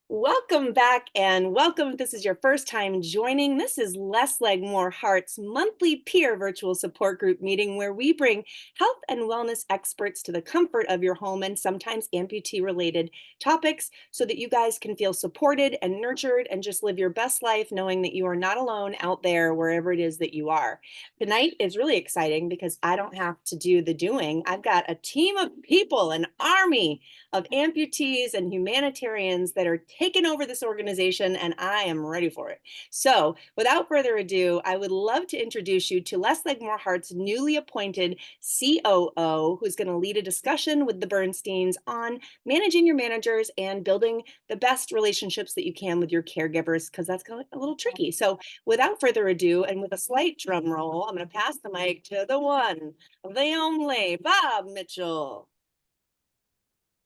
Welcome back and welcome. If this is your first time joining, this is Less Leg More Heart's monthly peer virtual support group meeting where we bring health and wellness experts to the comfort of your home and sometimes amputee related topics so that you guys can feel supported and nurtured and just live your best life knowing that you are not alone out there wherever it is that you are. Tonight is really exciting because I don't have to do the doing. I've got a team of people, an army of amputees and humanitarians that are taking over this organization, and I am ready for it. So, without further ado, I would love to introduce you to Les Legmore Hart's newly appointed COO, who's going to lead a discussion with the Bernsteins on managing your managers and building the best relationships that you can with your caregivers, because that's kind of a little tricky. So, without further ado, and with a slight drum roll, I'm going to pass the mic to the one, the only, Bob Mitchell.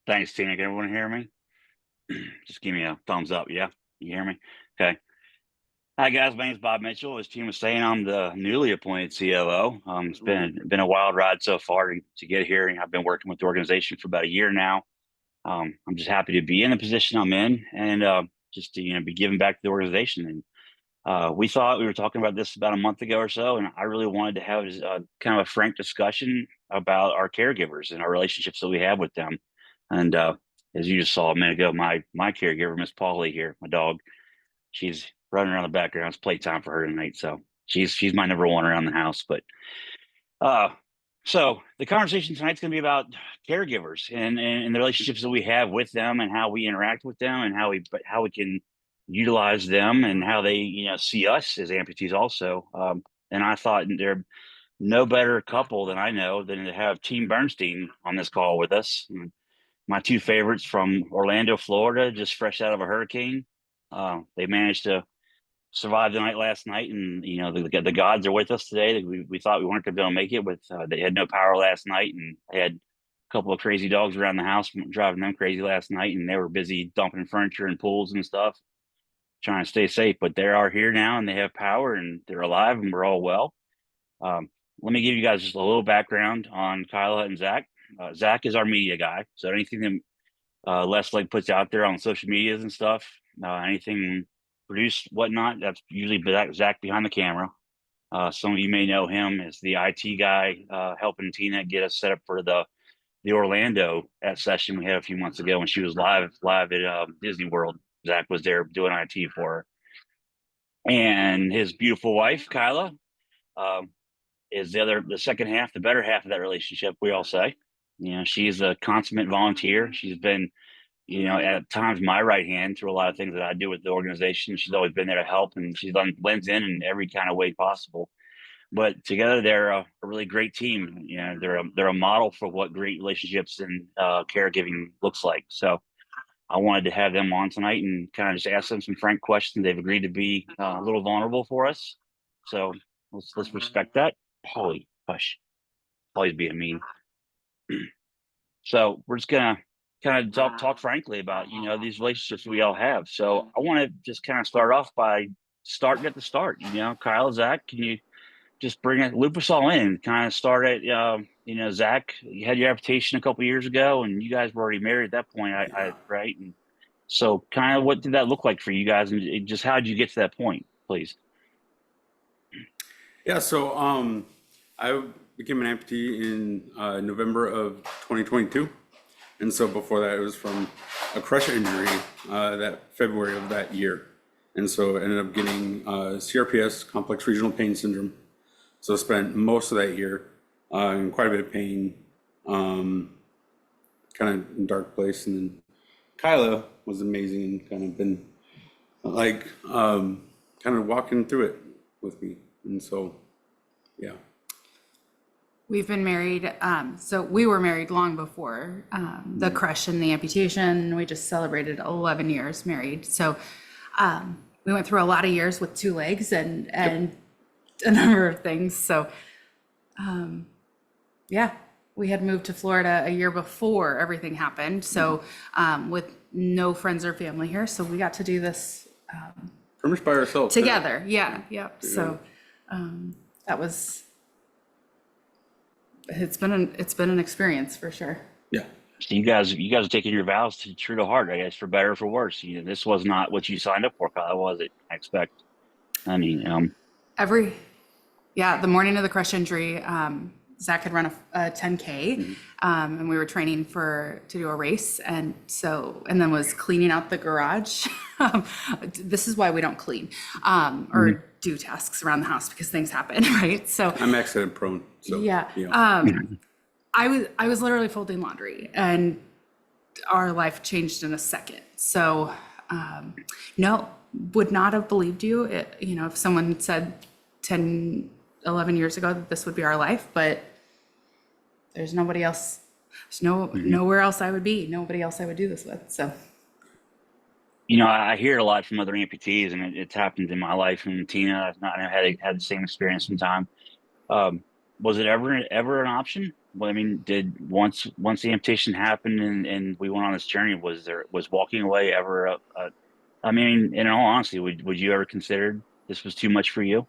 Thanks, Tina. Can everyone hear me? Just give me a thumbs up. Yeah, you hear me? Okay. Hi guys, my name is Bob Mitchell. As Tina was saying, I'm the newly appointed COO. It's been a wild ride so far to get here, and I've been working with the organization for about a year now. I'm just happy to be in the position I'm in, and just to be giving back to the organization. And we thought we were talking about this about a month ago or so, and I really wanted to have kind of a frank discussion about our caregivers and our relationships that we have with them. And as you just saw a minute ago, my caregiver, Miss Polly here, my dog, she's running around the background. It's playtime for her tonight, so she's my number one around the house. But so the conversation tonight's going to be about caregivers and the relationships that we have with them and how we interact with them and how we can utilize them and how they see us as amputees also. And I thought they're no better couple than I know than to have Team Bernstein on this call with us. My two favorites from Orlando, Florida, just fresh out of a hurricane. They managed to survive the night last night, and the gods are with us today. We thought we weren't going to be able to make it with. They had no power last night, and they had a couple of crazy dogs around the house driving them crazy last night, and they were busy dumping furniture and pools and stuff, trying to stay safe. But they are here now, and they have power, and they're alive, and we're all well. Let me give you guys just a little background on Kyla and Zach. Zach is our media guy, so anything that Les Leg puts out there on social medias and stuff, anything produced, whatnot, that's usually Zach behind the camera. Some of you may know him as the IT guy, helping Tina get us set up for the Orlando session we had a few months ago when she was live at Disney World. Zach was there doing IT for her. And his beautiful wife, Kyla, is the second half, the better half of that relationship, we all say. She's a consummate volunteer. She's been, at times my right hand through a lot of things that I do with the organization. She's always been there to help, and she blends in every kind of way possible. But together, they're a really great team. They're a model for what great relationships and caregiving looks like. So I wanted to have them on tonight and kind of just ask them some frank questions. They've agreed to be a little vulnerable for us, so let's respect that. Polly, hush. Polly's being mean. So we're just gonna kind of talk frankly about these relationships we all have. So I want to just kind of start off by starting at the start. Kyle, Zach, can you just loop us all in? Kind of start at Zach. You had your amputation a couple years ago, and you guys were already married at that point, right? And so, kind of, what did that look like for you guys, and just how did you get to that point, please? Yeah, so I became an amputee in November of 2022. And so before that, it was from a crush injury that February of that year. And so I ended up getting CRPS, complex regional pain syndrome. So I spent most of that year in quite a bit of pain, kind of in a dark place. And then Kyla was amazing and kind of been like kind of walking through it with me. And so, yeah. We've been married, so we were married long before the crush and the amputation. We just celebrated 11 years married. So we went through a lot of years with two legs and a number of things. So yeah, we had moved to Florida a year before everything happened. So with no friends or family here, so we got to do this pretty much by ourselves together. Yeah. So that was. It's been an experience for sure. Yeah, So you guys are taking your vows to true to heart, I guess, for better or for worse. This was not what you signed up for, Kyle, was it? I expect. I mean, The morning of the crush injury, Zach had run a 10K, and we were training to do a race. And then was cleaning out the garage. This is why we don't clean, or do tasks around the house, because things happen, right? So I'm accident prone. So, yeah. I was literally folding laundry, and our life changed in a second. So, no, would not have believed you, if someone said 10, 11 years ago that this would be our life, but there's nobody else. There's nowhere else I would be, nobody else I would do this with. So, I hear it a lot from other amputees, and it's happened in my life. And Tina, I had the same experience from time. Was it ever an option? Well, I mean, once the amputation happened and we went on this journey, was walking away ever I mean, in all honesty, would you ever consider this was too much for you?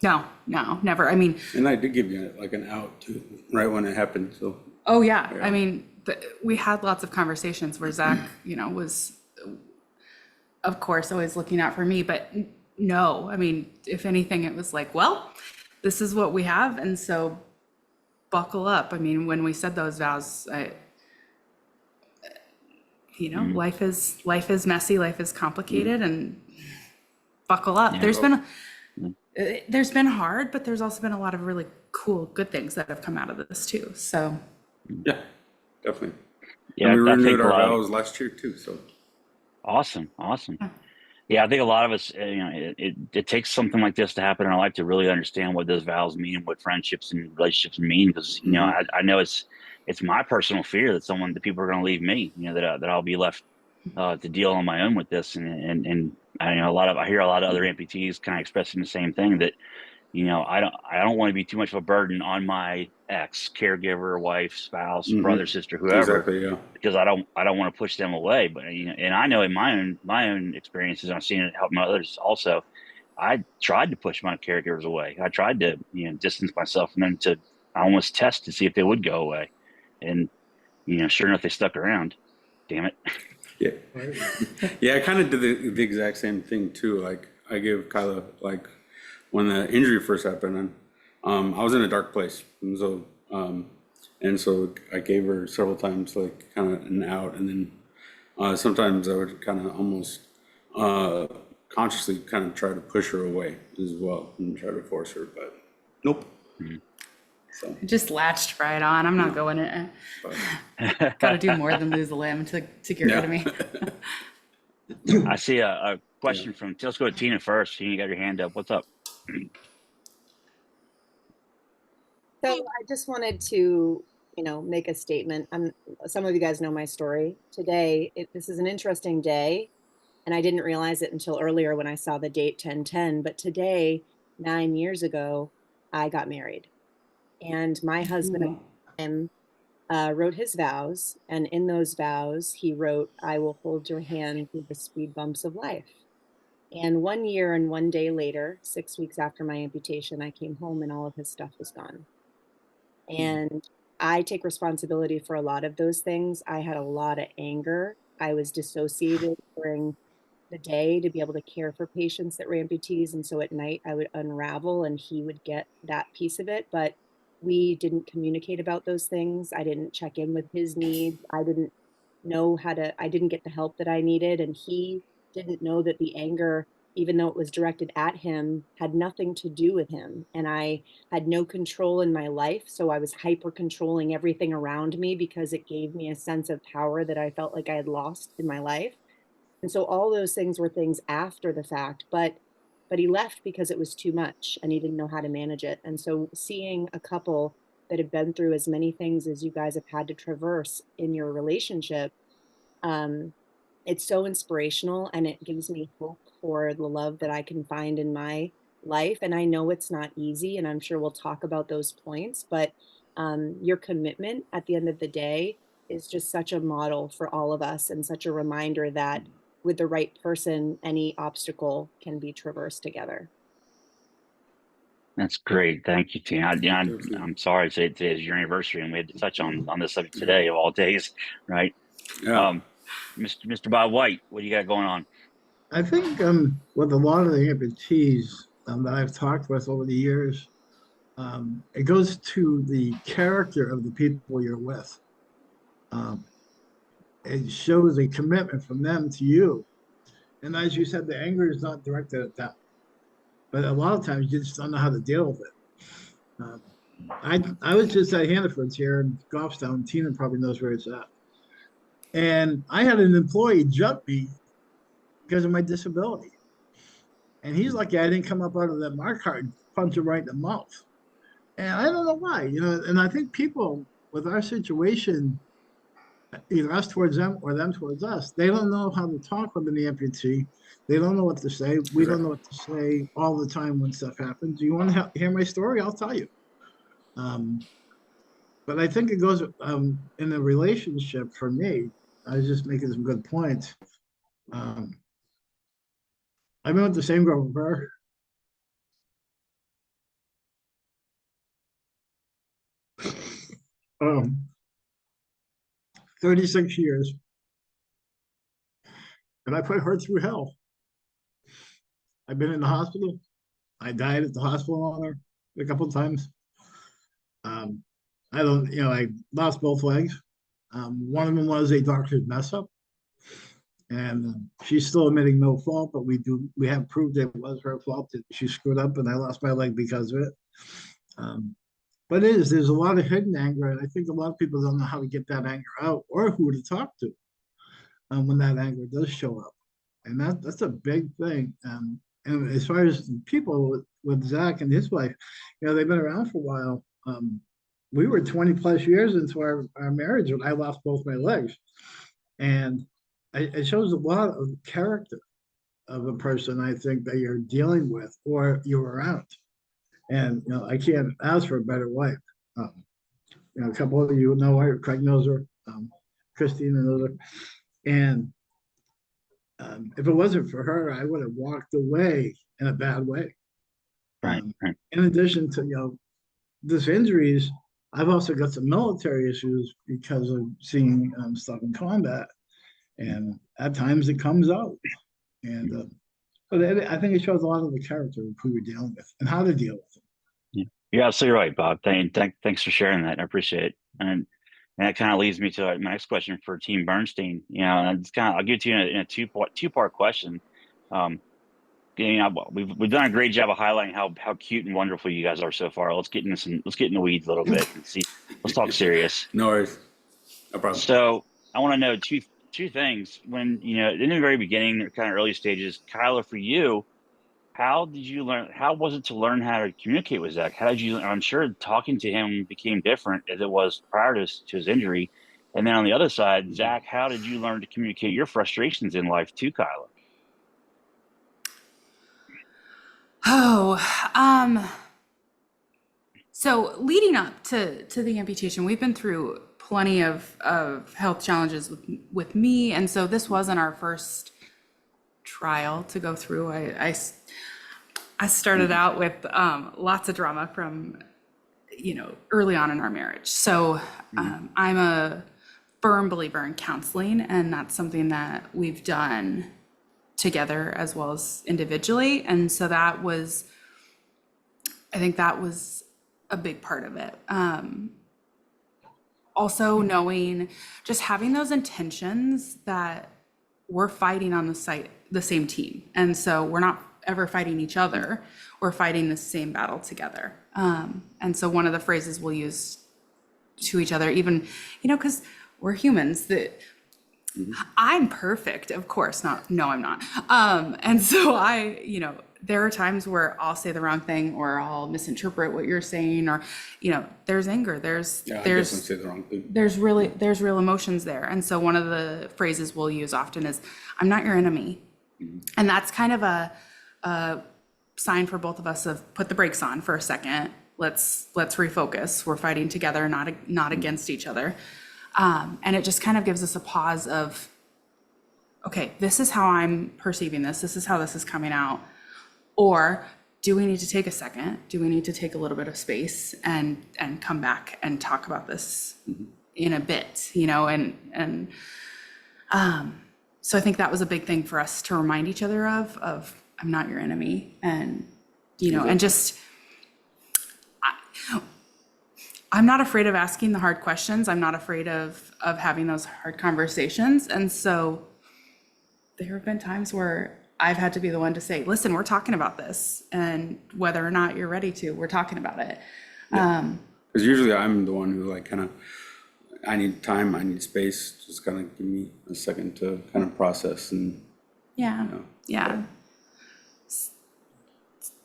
no, never. I mean, and I did give you like an out too, right when it happened. So, oh yeah. I mean, we had lots of conversations where Zach, was, of course, always looking out for me, but no, I mean, if anything, it was like, well, this is what we have. And so buckle up. I mean, when we said those vows, life is messy, life is complicated, and buckle up. Yeah. There's been hard, but there's also been a lot of really cool, good things that have come out of this too. So yeah, definitely. Yeah, and we I think renewed a our lot vows last year too. So awesome. Yeah, I think a lot of us, it takes something like this to happen in our life to really understand what those vows mean and what friendships and relationships mean. Because I know it's my personal fear that people are going to leave me. That I'll be left to deal on my own with this. And I I hear a lot of other amputees kind of expressing the same thing, that I don't want to be too much of a burden on my ex, caregiver, wife, spouse, brother, sister, whoever. Exactly, yeah. Because I don't want to push them away. But and I know in my own experiences, and I've seen it help others also. I tried to push my caregivers away. I tried to distance myself from them, to almost test to see if they would go away. And sure enough, they stuck around. Damn it. Yeah. Yeah, I kind of did the exact same thing too. Like I gave Kyla, like when the injury first happened, and I was in a dark place. And so I gave her several times like kind of an out, and then sometimes I would kind of almost consciously kind of try to push her away as well and try to force her, but nope. So just latched right on. I'm not going to. Got to do more than lose a limb to get rid of me. I see a question from. Let's go to Tina first. Tina, you got your hand up. What's up? So I just wanted to, make a statement. Some of you guys know my story. Today, this is an interesting day, and I didn't realize it until earlier when I saw the date 10/10. But today, 9 years ago, I got married, and my husband wrote his vows, and in those vows, he wrote, "I will hold your hand through the speed bumps of life." And 1 year and 1 day later, 6 weeks after my amputation, I came home and all of his stuff was gone. And I take responsibility for a lot of those things. I had a lot of anger. I was dissociated during the day to be able to care for patients that were amputees. And so at night I would unravel and he would get that piece of it. But we didn't communicate about those things. I didn't check in with his needs. I didn't I didn't get the help that I needed. And he didn't know that the anger, even though it was directed at him, had nothing to do with him. And I had no control in my life. So I was hyper controlling everything around me because it gave me a sense of power that I felt like I had lost in my life. And so all those things were things after the fact, but he left because it was too much and he didn't know how to manage it. And so seeing a couple that have been through as many things as you guys have had to traverse in your relationship, it's so inspirational, and it gives me hope for the love that I can find in my life. And I know it's not easy, and I'm sure we'll talk about those points, but your commitment at the end of the day is just such a model for all of us, and such a reminder that with the right person, any obstacle can be traversed together. That's great. Thank you, Tina. I'm sorry today is your anniversary, and we had to touch on this subject today of all days, right? Yeah. Mr. Bob White, what do you got going on? I think with a lot of the amputees that I've talked with over the years, it goes to the character of the people you're with. Um, it shows a commitment from them to you. And as you said, the anger is not directed at them, but a lot of times you just don't know how to deal with it. I was just at Hannaford's here in Goffstown. Tina probably knows where it's at. And I had an employee jump me because of my disability. And he's lucky I didn't come up out of that mark cart and punch him right in the mouth. And I don't know why, and I think people with our situation, either us towards them or them towards us, they don't know how to talk with an amputee. They don't know what to say. We don't know what to say all the time when stuff happens. You want to hear my story? I'll tell you. But I think it goes in a relationship for me. I was just making some good points. I've been with the same girl for 36 years. And I put her through hell. I've been in the hospital. I died at the hospital on her a couple of times. I lost both legs. One of them was a doctor's mess up. And she's still admitting no fault, but we have proved it was her fault that she screwed up and I lost my leg because of it. But there's a lot of hidden anger, and I think a lot of people don't know how to get that anger out or who to talk to when that anger does show up. And that's a big thing. And as far as people with Zach and his wife, they've been around for a while. We were 20 plus years into our marriage when I lost both my legs. And it shows a lot of character of a person, I think, that you're dealing with or you're around. And, I can't ask for a better wife. A couple of you know her, Craig knows her, Christina knows her. And if it wasn't for her, I would have walked away in a bad way. Right. In addition to, this injuries, I've also got some military issues because of seeing stuff in combat. And at times it comes out. And but I think it shows a lot of the character of who you're dealing with and how to deal with it. Yeah, you're absolutely right, Bob. Thanks for sharing that. I appreciate it. And that kind of leads me to my next question for Team Bernstein. And it's I'll give it to you in a two-part question. We've done a great job of highlighting how cute and wonderful you guys are so far. Let's get in the weeds a little bit and see. Let's talk serious. No worries. No problem. So I want to know two things. When in the very beginning, or kind of early stages, Kyler, for you, how did you learn? How was it to learn how to communicate with Zach? How did you? I'm sure talking to him became different as it was prior to his injury. And then on the other side, Zach, how did you learn to communicate your frustrations in life to Kyler? So leading up to the amputation, we've been through plenty of health challenges with me. And so this wasn't our first trial to go through. I started out with lots of drama from, early on in our marriage. So I'm a firm believer in counseling, and that's something that we've done together as well as individually. And so I think that was a big part of it. Also knowing, just having those intentions that we're fighting on the same team. And so we're not ever fighting each other, we're fighting the same battle together. And so one of the phrases we'll use to each other, even, because we're humans, that I'm perfect, of course not. No, I'm not. And so there are times where I'll say the wrong thing or I'll misinterpret what you're saying, or, there's anger, there's say the wrong thing. there's real emotions there. And so one of the phrases we'll use often is, I'm not your enemy. And that's kind of a sign for both of us of put the brakes on for a second. Let's refocus. We're fighting together, not against each other. And it just kind of gives us a pause of, okay, this is how I'm perceiving this. This is how this is coming out. Or do we need to take a second? Do we need to take a little bit of space and come back and talk about this in a bit, you know? So I think that was a big thing for us to remind each other of I'm not your enemy, and, you know, and just, I'm not afraid of asking the hard questions. I'm not afraid of having those hard conversations. And so there have been times where I've had to be the one to say, listen, we're talking about this, and whether or not you're ready to, we're talking about it. Because usually I'm the one who like kind of, I need time, I need space, just kind of give me a second to kind of process and. Yeah. You know. Yeah.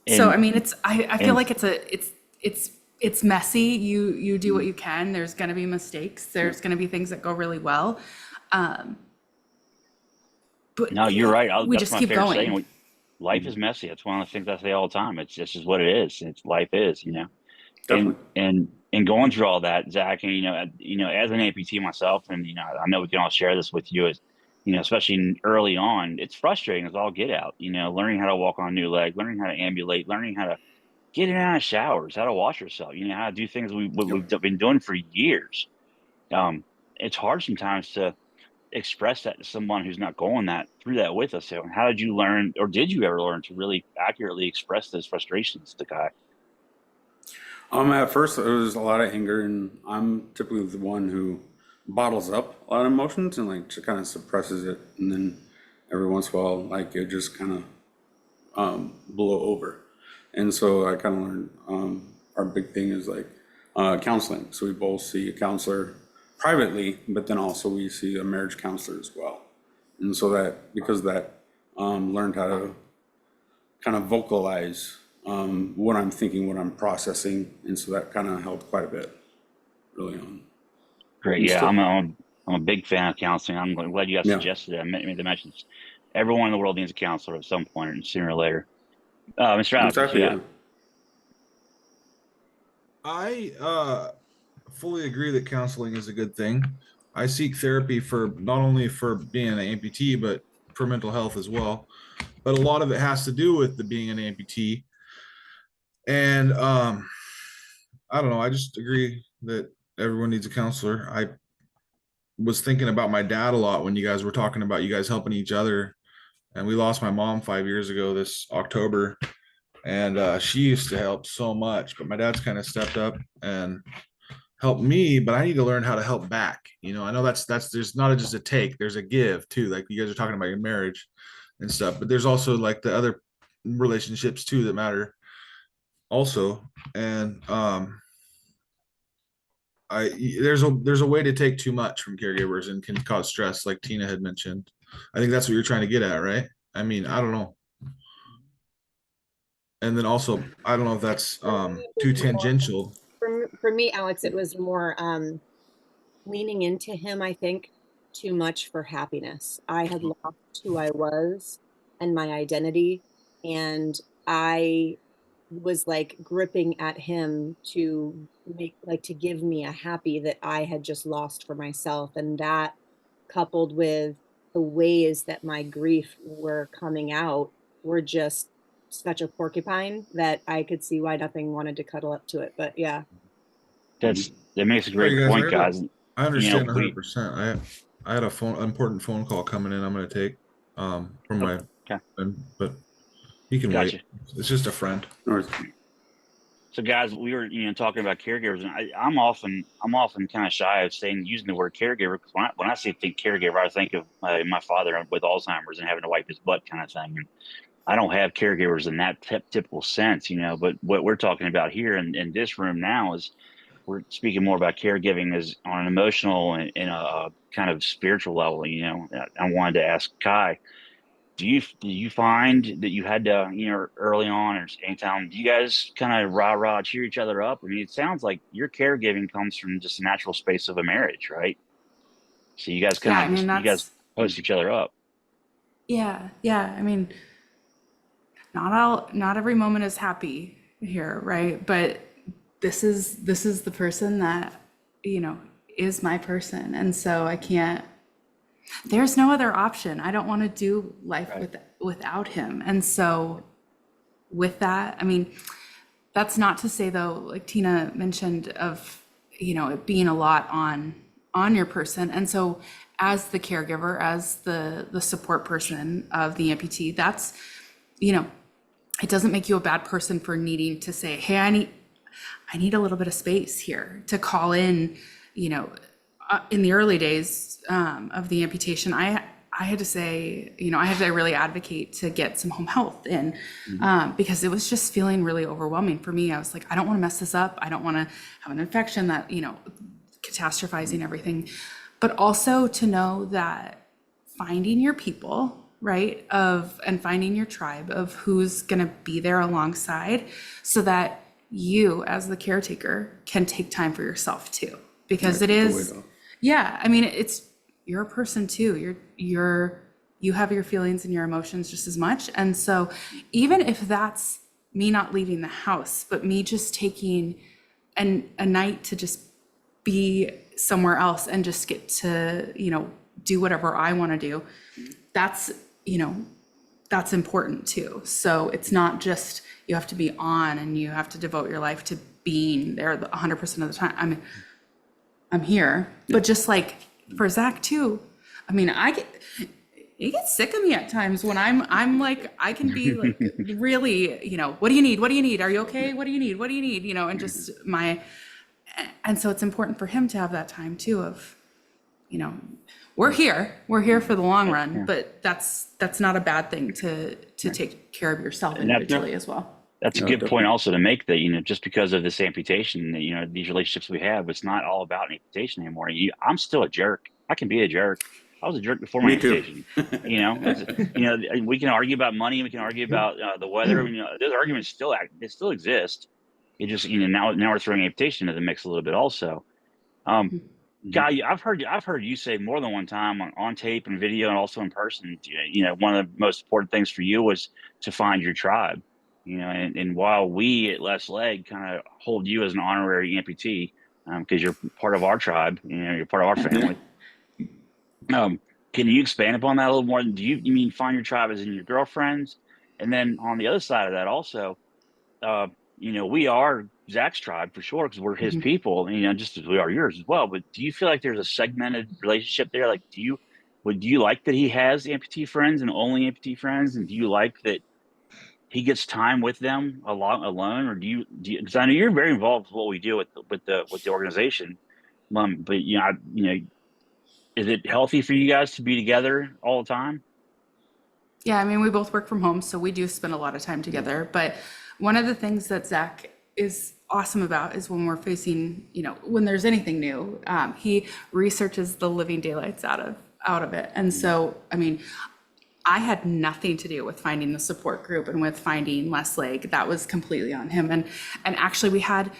So, I mean, I feel and- like it's messy. You do what you can. There's going to be mistakes. There's going to be things that go really well. But No, you're right. we That's just my keep favorite going. saying. Life is messy. That's one of the things I say all the time. It's just what it is. It's life is, you know. Definitely. And going through all that, Zach, and you know, as an amputee myself, and you know, I know we can all share this with you, as you know, especially early on, it's frustrating as all get out. You know, learning how to walk on a new leg, learning how to ambulate, learning how to get in and out of showers, how to wash yourself. You know, how to do things we've been doing for years. It's hard sometimes to express that to someone who's not going through that with us. So how did you learn, or did you ever learn to really accurately express those frustrations to Kai? At first it was a lot of anger, and I'm typically the one who bottles up a lot of emotions and like kind of suppresses it, and then every once in a while, like it just kind of blow over. And so I kind of learned our big thing is like counseling. So we both see a counselor privately, but then also we see a marriage counselor as well. And so that because of that, learned how to kind of vocalize what I'm thinking, what I'm processing, and so that kind of helped quite a bit early on. Great. And Yeah, still- I'm a big fan of counseling. I'm glad you guys Yeah. suggested it. I made the mention. Everyone in the world needs a counselor at some point, and sooner or later. Mr. Alex, Exactly. yeah. Yeah. I fully agree that counseling is a good thing. I seek therapy for not only for being an amputee, but for mental health as well. But a lot of it has to do with the being an amputee. And I don't know, I just agree that everyone needs a counselor. I was thinking about my dad a lot when you guys were talking about you guys helping each other. And we lost my mom 5 years ago this October. And she used to help so much, but my dad's kind of stepped up and helped me, but I need to learn how to help back. You know, I know that's there's not just a take, there's a give too. Like you guys are talking about your marriage and stuff, but there's also like the other relationships too that matter also. And there's a way to take too much from caregivers and can cause stress, like Tina had mentioned. I think that's what you're trying to get at, right? I mean, I don't know. And then also, I don't know if that's too tangential. For me, Alex, it was more leaning into him, I think, too much for happiness. I had lost who I was and my identity, and I was like gripping at him to give me a happy that I had just lost for myself. And that, coupled with the ways that my grief were coming out, were just such a porcupine that I could see why nothing wanted to cuddle up to it. But yeah. That makes a Sorry, great guys, point, guys. I understand we- 100%. I had important phone call coming in. I'm going to take from my Okay. friend, but he can Gotcha. wait. It's just a friend. Or- So, guys, we were talking about caregivers, and I'm often kind of shy of using the word caregiver, because when I think caregiver, I think of my father with Alzheimer's and having to wipe his butt kind of thing. And I don't have caregivers in that typical sense, But what we're talking about here in this room now is we're speaking more about caregiving as on an emotional and a kind of spiritual level. I wanted to ask Kai, do you find that you had to, early on or anytime, do you guys kind of rah cheer each other up? I mean, it sounds like your caregiving comes from just a natural space of a marriage, right? So you guys Yeah, I mean, you guys post each other up. Yeah. I mean, not every moment is happy here, right? But this is the person that, is my person. And so there's no other option. I don't want to do life Right. without him. And so with that. I mean, that's not to say though, like Tina mentioned, of, it being a lot on your person. And so as the caregiver, as the support person of the amputee, that's, it doesn't make you a bad person for needing to say, hey, I need a little bit of space here, to call in. In the early days of the amputation, I had to say, I had to really advocate to get some home health in, because it was just feeling really overwhelming for me. I was like, I don't want to mess this up. I don't want to have an infection that, catastrophizing everything. But also to know that finding your people, right, and finding your tribe of who's going to be there alongside, so that you as the caretaker can take time for yourself too, because it is, yeah, I mean, you're a person too. You have your feelings and your emotions just as much. And so even if that's me not leaving the house, but me just taking a night to just be somewhere else and just get to, do whatever I want to do, that's important too. So it's not just, you have to be on and you have to devote your life to being there 100% of the time. I'm here, but just like for Zach too, I mean, he gets sick of me at times when I'm like, I can be like, really, what do you need? What do you need? Are you okay? What do you need? What do you need? And just and so it's important for him to have that time too of, we're here for the long run, but that's not a bad thing to take care of yourself individually as well. That's a good point also to make, that, just because of this amputation, these relationships we have, it's not all about an amputation anymore. I'm still a jerk. I can be a jerk. I was a jerk before my amputation. We can argue about money. We can argue about the weather. Those arguments still exist. It just, now we're throwing amputation into the mix a little bit also. Guy, I've heard you say more than one time on tape and video and also in person, one of the most important things for you was to find your tribe. And while we at Less Leg kind of hold you as an honorary amputee, because you're part of our tribe, you're part of our family. Can you expand upon that a little more? Do you mean find your tribe as in your girlfriends? And then on the other side of that also, we are Zach's tribe for sure, because we're his people, just as we are yours as well. But do you feel like there's a segmented relationship there? Like, would you like that he has amputee friends and only amputee friends? And do you like that he gets time with them alone, or do you? Because I know you're very involved with what we do with the organization, but is it healthy for you guys to be together all the time? Yeah, I mean, we both work from home, so we do spend a lot of time together. But one of the things that Zach is awesome about is when we're facing, when there's anything new, he researches the living daylights out of it. And so, I mean, I had nothing to do with finding the support group and with finding Less Leg. That was completely on him. And actually we had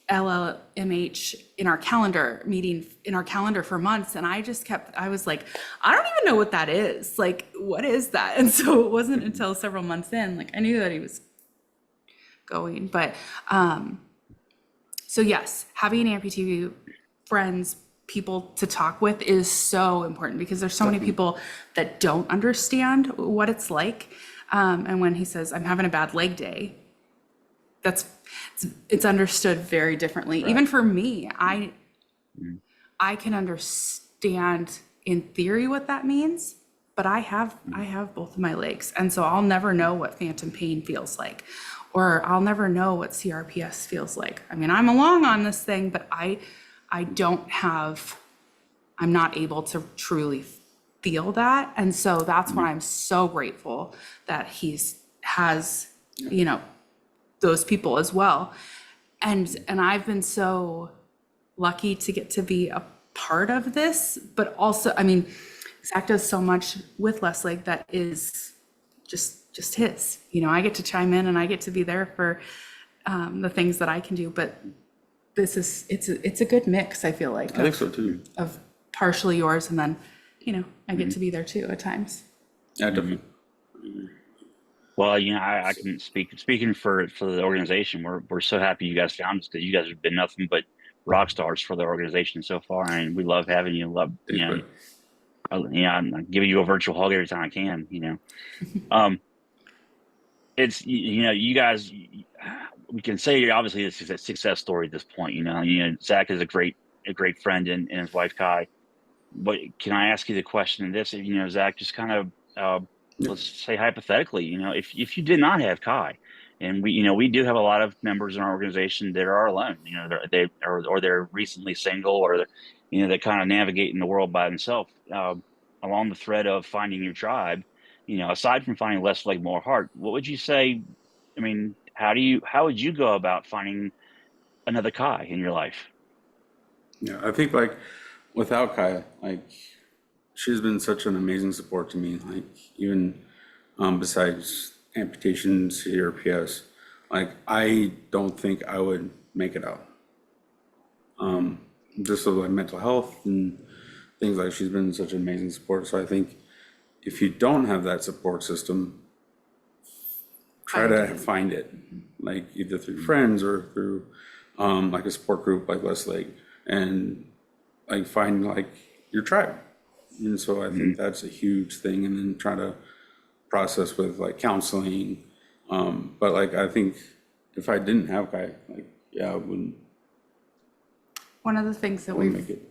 LLMH in our calendar for months. And I was like, I don't even know what that is. Like, what is that? And so it wasn't until several months in, like I knew that he was going, but so yes, having amputee friends, people to talk with is so important, because there's so many people that don't understand what it's like. And when he says, I'm having a bad leg day, it's understood very differently. Right. Even for me, I can understand in theory what that means, but I have both of my legs. And so I'll never know what phantom pain feels like, or I'll never know what CRPS feels like. I mean, I'm along on this thing, but I'm not able to truly feel that. And so that's why I'm so grateful that has, those people as well. And I've been so lucky to get to be a part of this, but also, I mean, Zach does so much with Less Leg that is just his, I get to chime in and I get to be there for the things that I can do, but it's a good mix, I feel like. I think so too. Of partially yours, and then, I get to be there too at times. Yeah, definitely. Well, I can speaking for the organization. We're so happy you guys found us, because you guys have been nothing but rock stars for the organization so far, and we love having you. I'm giving you a virtual hug every time I can. it's you guys. We can say obviously this is a success story at this point. Zach is a great friend and his wife Kai. But can I ask you the question in this? Zach, just kind of let's say hypothetically, if you did not have Kai, and we do have a lot of members in our organization that are alone, they're recently single, or they're kind of navigating the world by themselves. Along the thread of finding your tribe, aside from finding less leg, more heart, what would you say? I mean, how would you go about finding another Kai in your life? Yeah, I think like without Kai, like she's been such an amazing support to me. Like even besides amputations here, PS, like I don't think I would make it out. Just of like mental health and things, like she's been such an amazing support. So I think if you don't have that support system, try to find it, like either through friends or through like a support group like Leslie, and like find like your tribe. And so I think that's a huge thing. And then try to process with like counseling. But like I think if I didn't have Kai, like I wouldn't. One of the things that make it.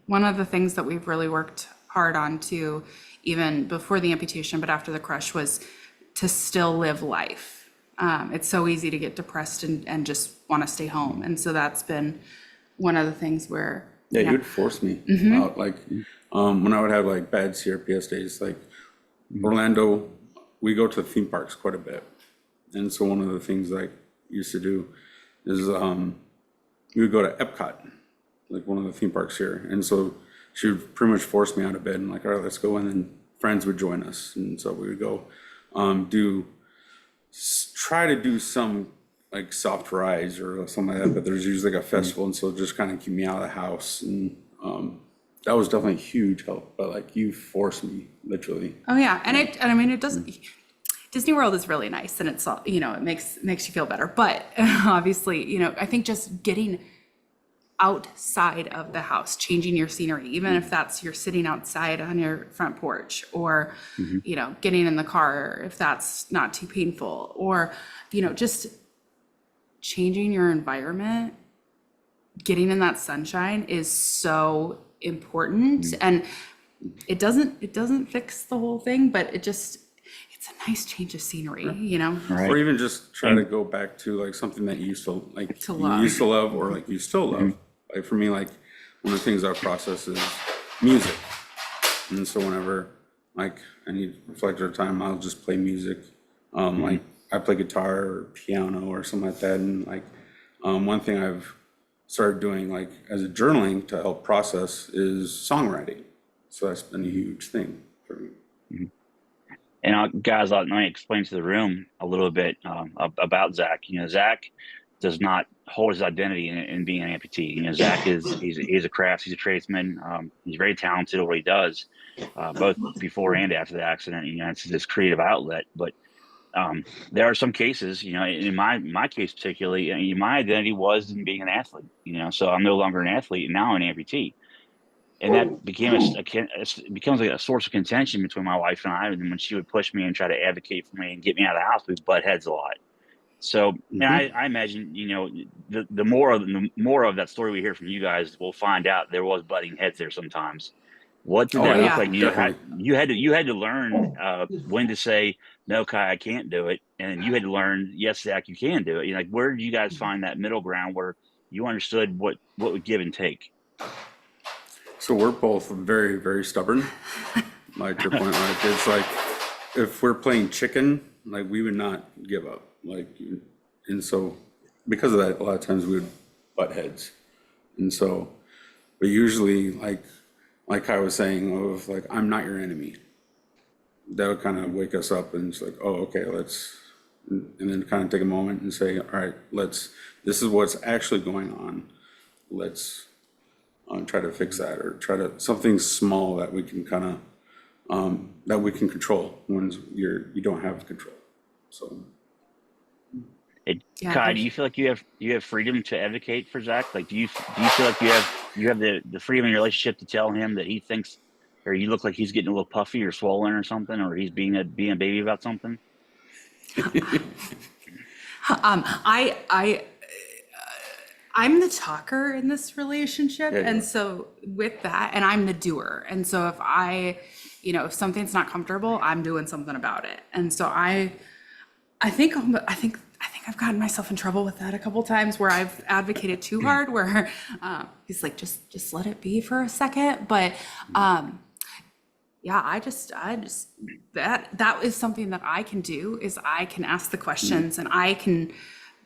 One of the things that we've really worked hard on too, even before the amputation, but after the crush, was to still live life. It's so easy to get depressed and just want to stay home. And so that's been one of the things where he would force me out. Like when I would have like bad CRPS days, like Orlando, we go to theme parks quite a bit. And so one of the things I used to do is we would go to Epcot, like one of the theme parks here. And so she would pretty much force me out of bed and like, all right, let's go. And then friends would join us. And so we would go try to do some like soft rides or something like that, but there's usually like a festival. And so just kind of keep me out of the house. And that was definitely a huge help, but like you forced me literally. Oh yeah. And I mean, it doesn't, Disney World is really nice and it's all, it makes you feel better. But obviously, I think just getting outside of the house, changing your scenery, even if that's you're sitting outside on your front porch, or, getting in the car if that's not too painful, or, just changing your environment, getting in that sunshine is so important. And it doesn't fix the whole thing, but it's a nice change of scenery, Right. Or even just try to go back to like something that you used to like, you used to love, or like you still love. Like for me, like one of the things I process is music. And so whenever like I need reflective time, I'll just play music. Like I play guitar or piano or something like that. And like one thing I've started doing like as a journaling to help process is songwriting. So that's been a huge thing for me. And guys, let me explain to the room a little bit about Zach. Zach does not hold his identity in being an amputee. Zach he's a crafts, he's a tradesman. He's very talented at what he does, both before and after the accident. It's his creative outlet. But there are some cases, in my case particularly, my identity was in being an athlete. So I'm no longer an athlete, and now I'm an amputee. And that became it becomes like a source of contention between my wife and I. And when she would push me and try to advocate for me and get me out of the house, we butt heads a lot. So, and I imagine, the more of that story we hear from you guys, we'll find out there was butting heads there sometimes. What did that look like? You had to learn when to say no, Kai, I can't do it, and you had to learn yes, Zach, you can do it. Like, where did you guys find that middle ground where you understood what would give and take? So we're both very, very stubborn. Like your point, like it's like if we're playing chicken, like we would not give up. Like, and so because of that, a lot of times we would butt heads. And so, but usually, like I was saying, of like I'm not your enemy. That would kind of wake us up, and it's like, oh, okay, let's, and then kind of take a moment and say, all right, this is what's actually going on. Let's try to fix that, or try to something small that we can kind of that we can control when you don't have control. So, Kai, do you feel like you have freedom to advocate for Zach? Like, do you feel like you have the freedom in your relationship to tell him that he thinks, or you look like he's getting a little puffy or swollen or something, or he's being a baby about something? I'm the talker in this relationship. Yeah, you And are. so with that, and I'm the doer. And so if something's not comfortable, I'm doing something about it. And so I think I've gotten myself in trouble with that a couple times where I've advocated too hard, where he's like, just let it be for a second. But yeah, I just that is something that I can do, is I can ask the questions and I can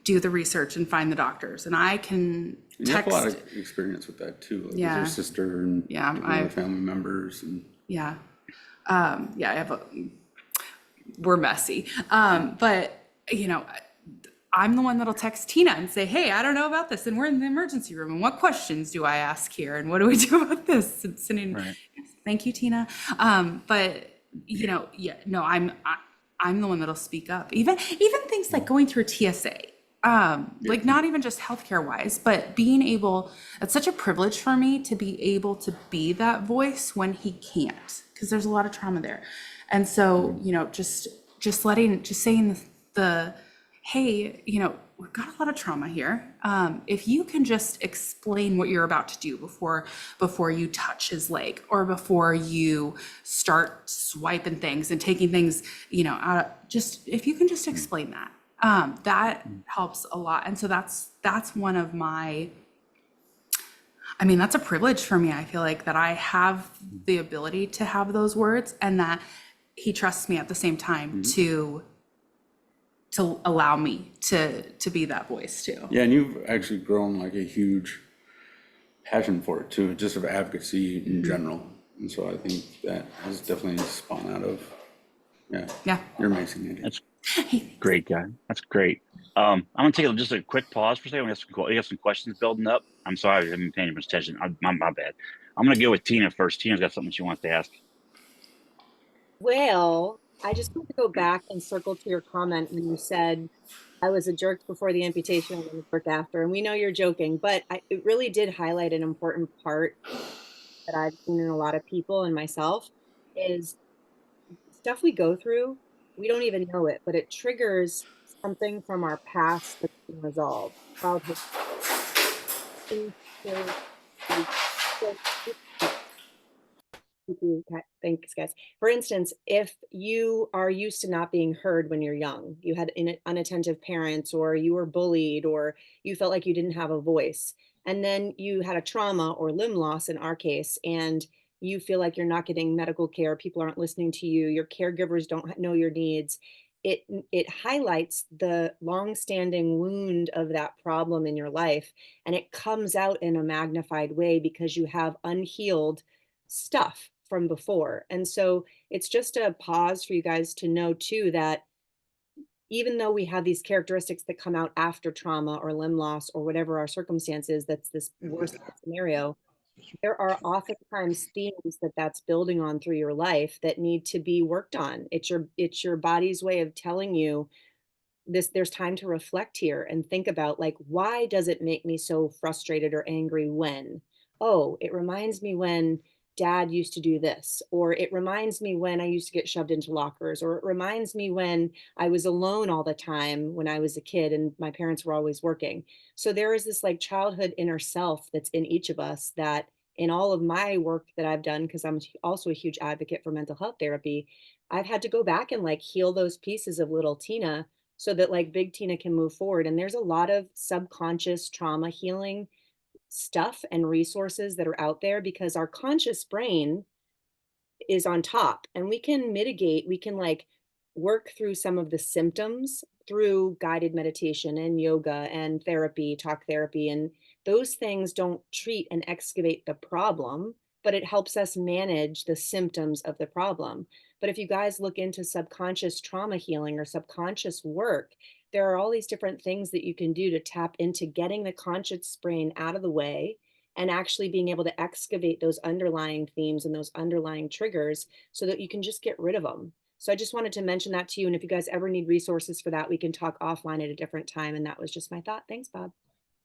do the research and find the doctors, and I can And you have a lot text. of experience with that too, like with Yeah. your sister and Yeah, different other family members. And Yeah. We're messy. But I'm the one that'll text Tina and say, hey, I don't know about this. And we're in the emergency room. And what questions do I ask here? And what do we do about this? And sending, Right. thank you, Tina. But I'm the one that'll speak up. Even things like going through a TSA. Like not even just healthcare wise, but being able, it's such a privilege for me to be able to be that voice when he can't, because there's a lot of trauma there. And so, just saying hey, we've got a lot of trauma here. If you can just explain what you're about to do before you touch his leg, or before you start swiping things and taking things, if you can just explain that. That helps a lot. And so that's one of that's a privilege for me. I feel like that I have the ability to have those words, and that he trusts me at the same time to allow me to be that voice too. yeah, and you've actually grown like a huge passion for it too, just of advocacy in general. And so I think that has definitely spawned out of, Yeah. you're amazing, Andy. That's great, guy. That's great. I'm gonna take just a quick pause for a second. We got some questions building up. I'm sorry, I haven't been paying much attention. My bad. I'm gonna go with Tina first. Tina's got something she wants to ask. Well, I just want to go back and circle to your comment when you said I was a jerk before the amputation and a jerk after. And we know you're joking, but it really did highlight an important part that I've seen in a lot of people and myself, is stuff we go through, we don't even know it, but it triggers something from our past that's been resolved. Childhood. Thanks, guys. For instance, if you are used to not being heard when you're young, you had unattentive parents, or you were bullied, or you felt like you didn't have a voice, and then you had a trauma or limb loss in our case, and you feel like you're not getting medical care, people aren't listening to you, your caregivers don't know your needs. It highlights the long-standing wound of that problem in your life, and it comes out in a magnified way because you have unhealed stuff from before. And so it's just a pause for you guys to know too, that even though we have these characteristics that come out after trauma or limb loss or whatever our circumstances, that's this worst scenario, there are oftentimes themes that's building on through your life that need to be worked on. It's your body's way of telling you there's time to reflect here and think about, like, why does it make me so frustrated or angry when, oh, it reminds me when dad used to do this, or it reminds me when I used to get shoved into lockers, or it reminds me when I was alone all the time when I was a kid and my parents were always working. So there is this like childhood inner self that's in each of us, that in all of my work that I've done, because I'm also a huge advocate for mental health therapy, I've had to go back and like heal those pieces of little Tina so that like big Tina can move forward. And there's a lot of subconscious trauma healing stuff and resources that are out there, because our conscious brain is on top, and we can mitigate, we can like work through some of the symptoms through guided meditation and yoga and therapy, talk therapy. And those things don't treat and excavate the problem, but it helps us manage the symptoms of the problem. But if you guys look into subconscious trauma healing or subconscious work, there are all these different things that you can do to tap into getting the conscious brain out of the way and actually being able to excavate those underlying themes and those underlying triggers so that you can just get rid of them. So I just wanted to mention that to you. And if you guys ever need resources for that, we can talk offline at a different time. And that was just my thought. Thanks, Bob.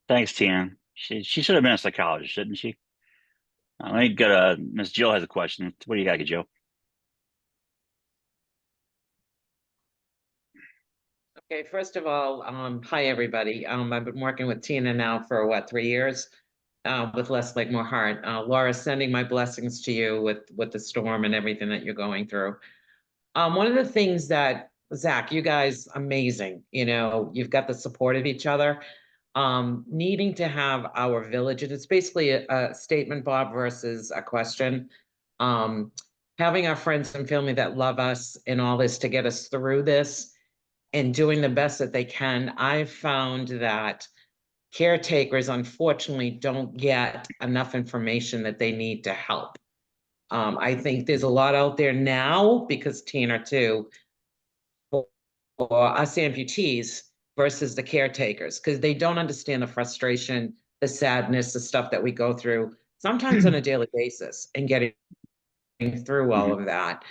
Thanks, Tina. She should have been a psychologist, shouldn't she? I think Miss Jill has a question. What do you got, Joe? Okay, first of all, hi, everybody. I've been working with Tina now for what, 3 years? With Less Like More Heart. Laura, sending my blessings to you with the storm and everything that you're going through. One of the things that, Zach, you guys, amazing. You know, you've got the support of each other. Needing to have our village, and it's basically a statement, Bob, versus a question. Having our friends and family that love us and all this to get us through this and doing the best that they can. I've found that caretakers, unfortunately, don't get enough information that they need to help. I think there's a lot out there now, because Tina too, for us amputees versus the caretakers, because they don't understand the frustration, the sadness, the stuff that we go through, sometimes on a daily basis, and getting through all of that.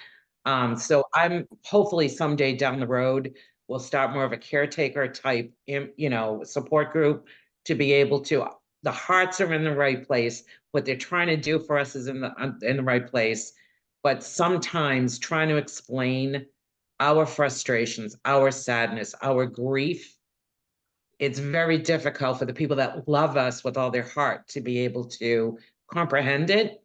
So I'm hopefully someday down the road, we'll start more of a caretaker type, support group to be able to, the hearts are in the right place. What they're trying to do for us is in the right place. But sometimes trying to explain our frustrations, our sadness, our grief, it's very difficult for the people that love us with all their heart to be able to comprehend it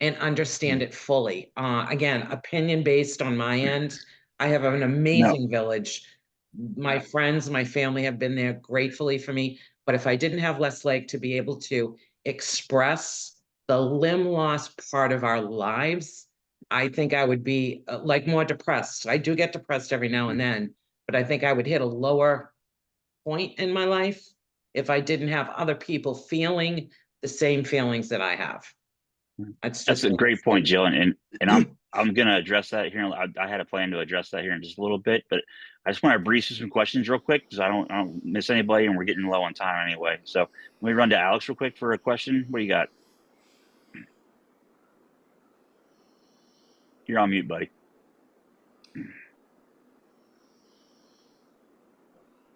and understand it fully. Again, opinion based on my end. I have an amazing village. My friends, my family have been there gratefully for me. But if I didn't have Les Lake to be able to express the limb loss part of our lives, I think I would be like more depressed. I do get depressed every now and then, but I think I would hit a lower point in my life if I didn't have other people feeling the same feelings that I have. That's a great point, Jill, and I'm going to address that here. I had a plan to address that here in just a little bit, but I just want to breeze through some questions real quick because I don't miss anybody, and we're getting low on time anyway. So let me run to Alex real quick for a question. What do you got? You're on mute, buddy.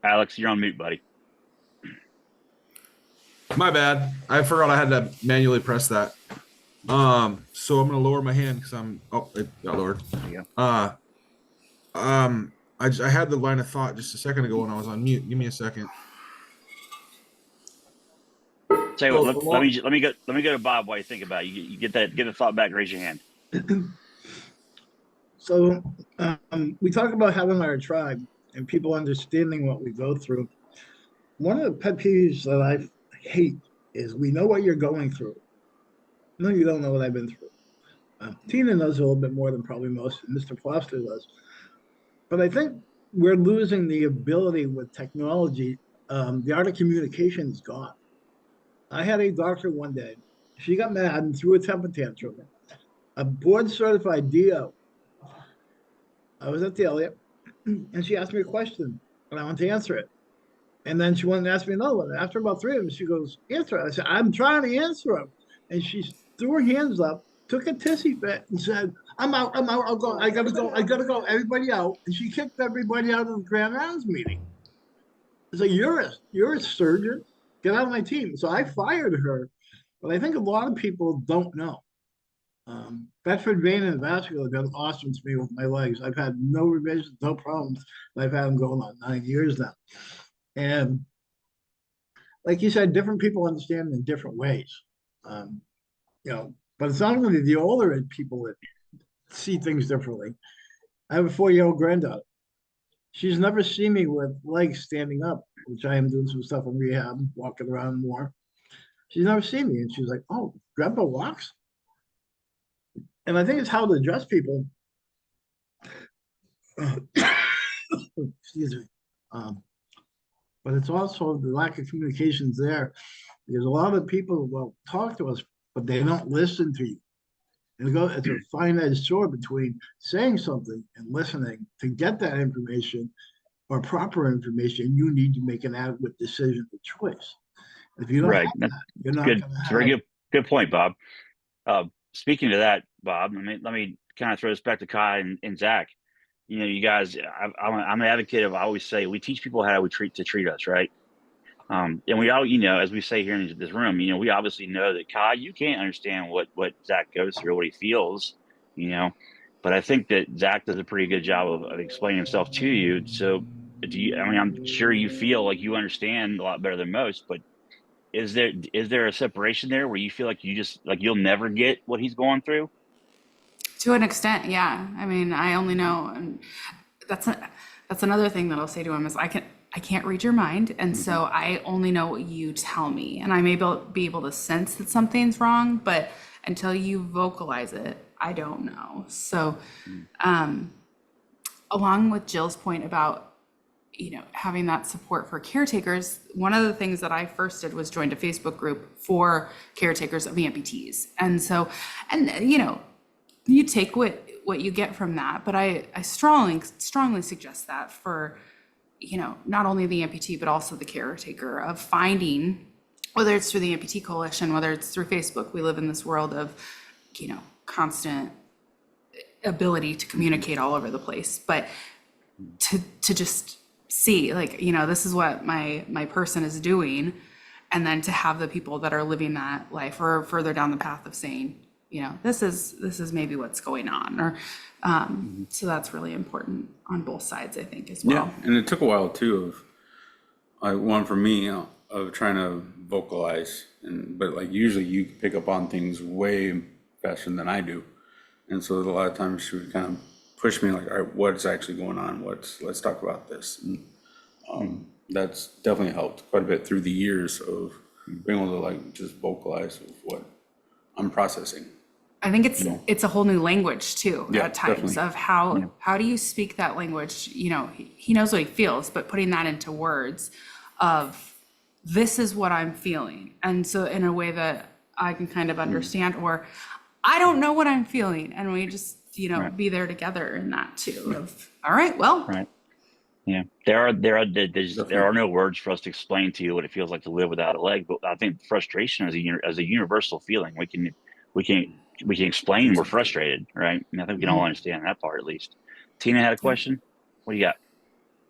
Alex, you're on mute, buddy. My bad. I forgot I had to manually press that. So I'm gonna lower my hand because it got lowered. There you go. I had the line of thought just a second ago when I was on mute. Give me a second. Tell you what, let me go to Bob while you think about it. You get the thought back, raise your hand. So we talk about having our tribe and people understanding what we go through. One of the pet peeves that I hate is we know what you're going through. No, you don't know what I've been through. Tina knows a little bit more than probably most, and Mr. Foster does. But I think we're losing the ability with technology. The art of communication is gone. I had a doctor one day. She got mad and threw a temper tantrum. A board-certified DO. I was at the Elliott, and she asked me a question, and I went to answer it. And then she wanted to ask me another one. After about three of them, she goes, answer it. I said, I'm trying to answer them. And she threw her hands up, took a tissy fit, and said, I'm out, I'll go, I gotta go, everybody out. And she kicked everybody out of the Grand Rounds meeting. I said, you're a surgeon, get out of my team. So I fired her, but I think a lot of people don't know. Bedford Vein and Vascular have been awesome to me with my legs. I've had no revisions, no problems. I've had them going on 9 years now. And like you said, different people understand in different ways. But it's not only the older people that see things differently. I have a 4-year-old granddaughter. She's never seen me with legs standing up, which I am doing some stuff in rehab, walking around more. She's never seen me. And she's like, oh, Grandpa walks? And I think it's how to address people. Excuse me. But it's also the lack of communications there, because a lot of people will talk to us, but they don't listen to you. And it's a fine-edged sword between saying something and listening. To get that information or proper information, you need to make an adequate decision or choice. If you don't have that, you're not going to have. Very good point, Bob. Speaking to that, Bob, let me kind of throw this back to Kai and Zach. You guys, I'm an advocate of, I always say, we teach people how we treat us, right? And we all, as we say here in this room, we obviously know that Kai, you can't understand what Zach goes through, what he feels, but I think that Zach does a pretty good job of explaining himself to you. So do you, I mean, I'm sure you feel like you understand a lot better than most, but is there a separation there where you feel like you just like you'll never get what he's going through? To an extent, yeah. I mean, I only know, and that's another thing that I'll say to him is I can't read your mind, and so I only know what you tell me, and I may be able to sense that something's wrong, but until you vocalize it, I don't know. So, along with Jill's point about having that support for caretakers, one of the things that I first did was joined a Facebook group for caretakers of amputees, and so, and you take what you get from that, but I strongly suggest that for not only the amputee but also the caretaker, of finding, whether it's through the Amputee Coalition, whether it's through Facebook. We live in this world of constant ability to communicate all over the place, but to just see, like, this is what my person is doing, and then to have the people that are living that life or further down the path of saying, this is maybe what's going on, or so that's really important on both sides, I think, as well. Yeah, and it took a while too one for me of trying to vocalize, but like usually you pick up on things way faster than I do, and so a lot of times she would kind of push me like, all right, what's actually going on? Let's talk about this. And that's definitely helped quite a bit through the years of being able to like just vocalize of what I'm processing. I think it's a whole new language too, Yeah, at times, definitely. of how do you speak that language? He knows what he feels, but putting that into words of, this is what I'm feeling, and so in a way that I can kind of understand, or I don't know what I'm feeling, and we just Right. be there together in that too. Of, all right, well, Right. Yeah. There are no words for us to explain to you what it feels like to live without a leg, but I think frustration is a universal feeling. We can explain we're frustrated, right? And I think we can all understand that part, at least. Tina had a question. What do you got?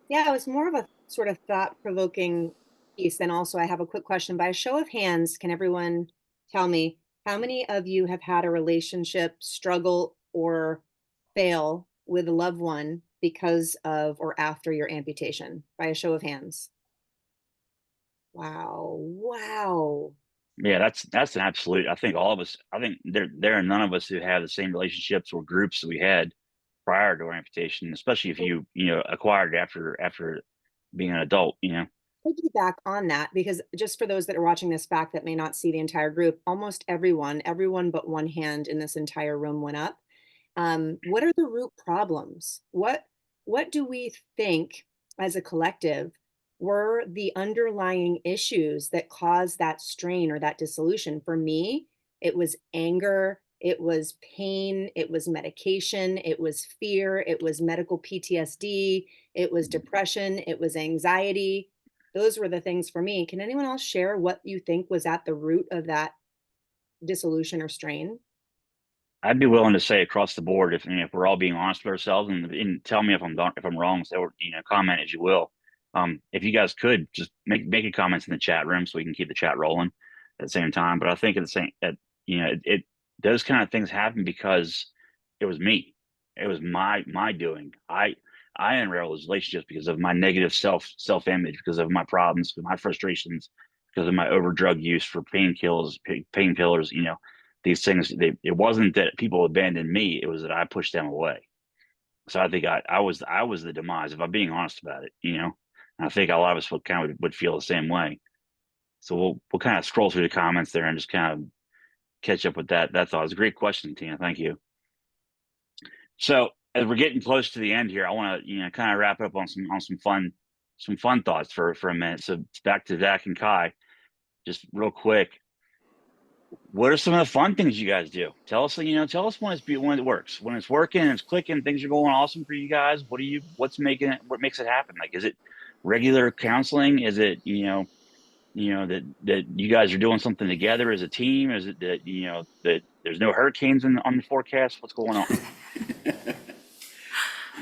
Yeah, it was more of a sort of thought-provoking piece. And also I have a quick question. By a show of hands, can everyone tell me how many of you have had a relationship struggle or fail with a loved one because of or after your amputation? By a show of hands. Wow. Wow. Yeah, that's an absolute. I think all of us. I think there are none of us who have the same relationships or groups that we had prior to our amputation, especially if you acquired it after being an adult. Piggyback on that, because just for those that are watching this back that may not see the entire group, almost everyone but one hand in this entire room went up. What are the root problems? What do we think as a collective were the underlying issues that caused that strain or that dissolution? For me, it was anger, it was pain, it was medication, it was fear, it was medical PTSD, it was depression, it was anxiety. Those were the things for me. Can anyone else share what you think was at the root of that dissolution or strain? I'd be willing to say across the board, if we're all being honest with ourselves, and tell me if I'm wrong, so comment as you will. If you guys could just make your comments in the chat room so we can keep the chat rolling at the same time. But I think it those kind of things happen because it was me. It was my doing. I unraveled those relationships because of my negative self image, because of my problems, because of my frustrations, because of my over drug use for painkillers, these things. It wasn't that people abandoned me; it was that I pushed them away. So I think I was the demise, if I'm being honest about it. And I think a lot of us would feel the same way. So we'll kind of scroll through the comments there and just kind of catch up with that. That's all. It's a great question, Tina. Thank you. So as we're getting close to the end here, I want to kind of wrap up on some fun thoughts for a minute. So it's back to Zach and Kai, just real quick. What are some of the fun things you guys do? Tell us when it works, when it's working, and it's clicking, things are going awesome for you guys. What makes it happen? Like, is it regular counseling? Is it, that you guys are doing something together as a team? Is it that, that there's no hurricanes on the forecast? What's going on?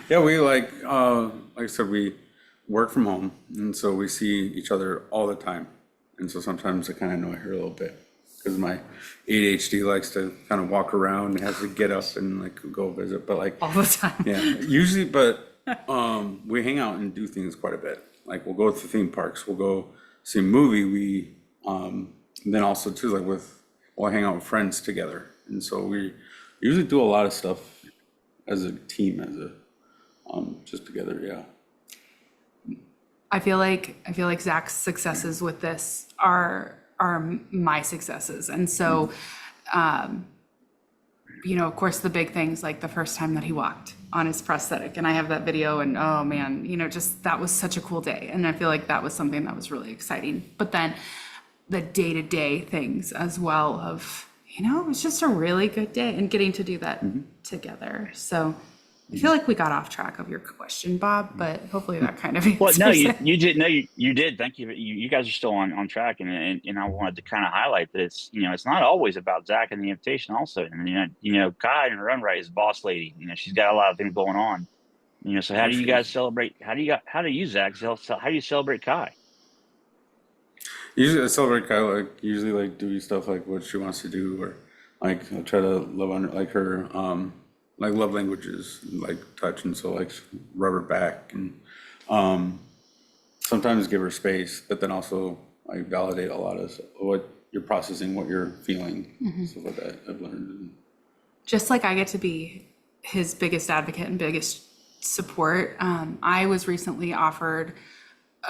Yeah, we like I said, we work from home, and so we see each other all the time. And so sometimes I kind of annoy her a little bit because my ADHD likes to kind of walk around and has to get up and like go visit. But like all the time. yeah, usually, but we hang out and do things quite a bit. Like we'll go to theme parks, we'll go see a movie. Then also too, like we'll hang out with friends together. And so we usually do a lot of stuff as a team, just together. Yeah. I feel like Zach's successes with this are my successes. And so, of course, the big things like the first time that he walked on his prosthetic, and I have that video, and oh man, just that was such a cool day. And I feel like that was something that was really exciting. But then the day-to-day things as well of, it was just a really good day and getting to do that together. So I feel like we got off track of your question, Bob, but hopefully that kind of answers Well, no, it. you did. No, you did. Thank you. You guys are still on track, and I wanted to kind of highlight that it's not always about Zach and the invitation. Also, and Kai in her own right is boss lady. She's got a lot of things going on. So how do you guys celebrate? How do you Zach? How do you celebrate Kai? Usually I celebrate Kyle, like doing stuff like what she wants to do, or like I try to love on like her like love languages, like touch, and so like rub her back, and sometimes give her space, but then also like validate a lot of what you're processing, what you're feeling, stuff like that. I've learned. Just like I get to be his biggest advocate and biggest support. I was recently offered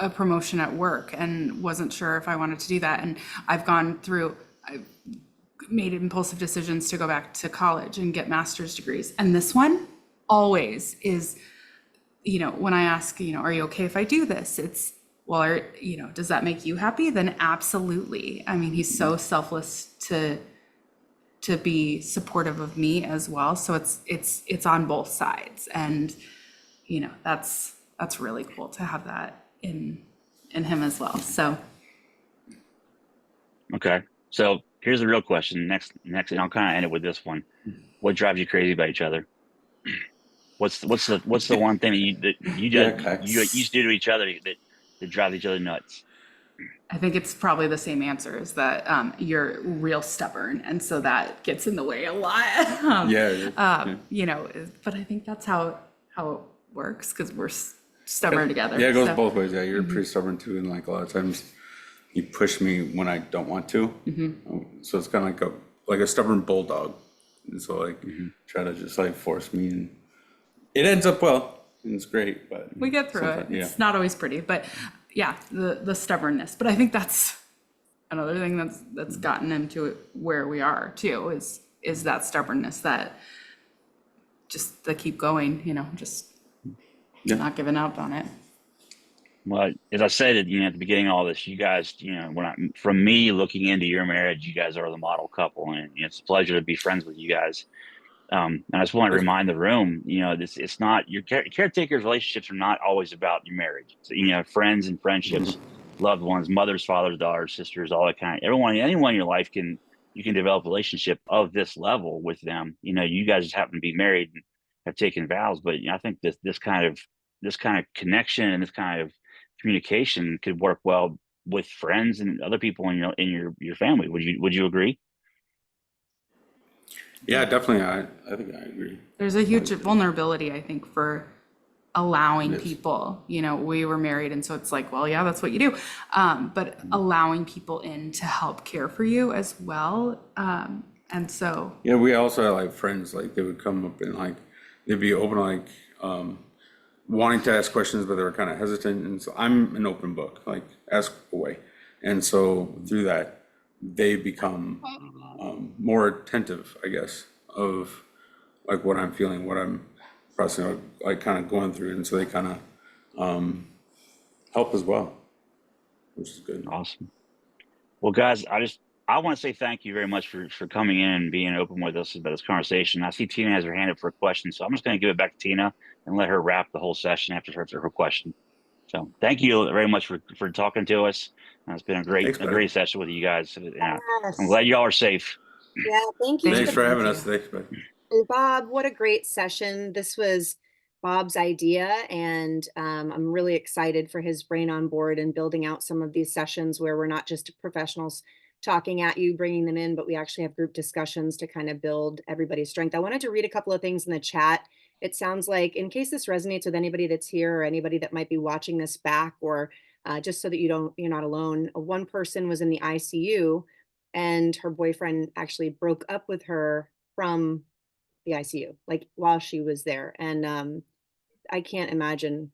a promotion at work and wasn't sure if I wanted to do that. And I've made impulsive decisions to go back to college and get master's degrees. And this one always is, when I ask, are you okay if I do this? It's, well, does that make you happy? Then absolutely. I mean, he's so selfless to be supportive of me as well. So it's on both sides. And, that's really cool to have that in him as well. So okay, so here's the real question. Next, and I'll kind of end it with this one. What drives you crazy about each other? What's the one thing that you used to do to each other that drives each other nuts? I think it's probably the same answer, is that you're real stubborn, and so that gets in the way a lot. But I think that's how it works, because we're stubborn together. Yeah, it goes both ways. Yeah, you're pretty stubborn too, and like a lot of times you push me when I don't want to. So it's kind of like a stubborn bulldog, and so like try to just like force me, and it ends up well, and it's great, but we get through it. It's not always pretty, but yeah, the stubbornness. But I think that's another thing that's gotten him to where we are too, is that stubbornness, that just the keep going, not giving up on it. Well, as I said at the beginning of all this, you guys, from me looking into your marriage, you guys are the model couple, and it's a pleasure to be friends with you guys. And I just want to remind the room, it's not your caretakers' relationships are not always about your marriage. So, friends and friendships, loved ones, mothers, fathers, daughters, sisters, all that kind of anyone in your life you can develop a relationship of this level with them. You guys just happen to be married and have taken vows, but I think this kind of connection and this kind of communication could work well with friends and other people in your family. Would you agree? Yeah, definitely. I think I agree. There's a huge vulnerability, I think, for allowing people, we were married, and so it's like, well, yeah, that's what you do. But allowing people in to help care for you as well. And so. Yeah, we also had like friends, like they would come up and like, they'd be open, like wanting to ask questions, but they were kind of hesitant. And so I'm an open book, like ask away. And so through that, they become more attentive, I guess, of like what I'm feeling, what I'm processing, like kind of going through. And so they kind of help as well, which is good. Awesome. Well, guys, I want to say thank you very much for coming in and being open with us about this conversation. I see Tina has her hand up for a question, so I'm just going to give it back to Tina and let her wrap the whole session after her question. So thank you very much for talking to us. It's been a great session with you guys. Yes. I'm glad y'all are safe. Yeah, thank you. Thanks for having us. Thanks, buddy. And Bob, what a great session. This was Bob's idea, and I'm really excited for his brain on board and building out some of these sessions where we're not just professionals talking at you, bringing them in, but we actually have group discussions to kind of build everybody's strength. I wanted to read a couple of things in the chat. it sounds like, in case this resonates with anybody that's here or anybody that might be watching this back, or just so that you're not alone, one person was in the ICU and her boyfriend actually broke up with her from the ICU, like while she was there. And I can't imagine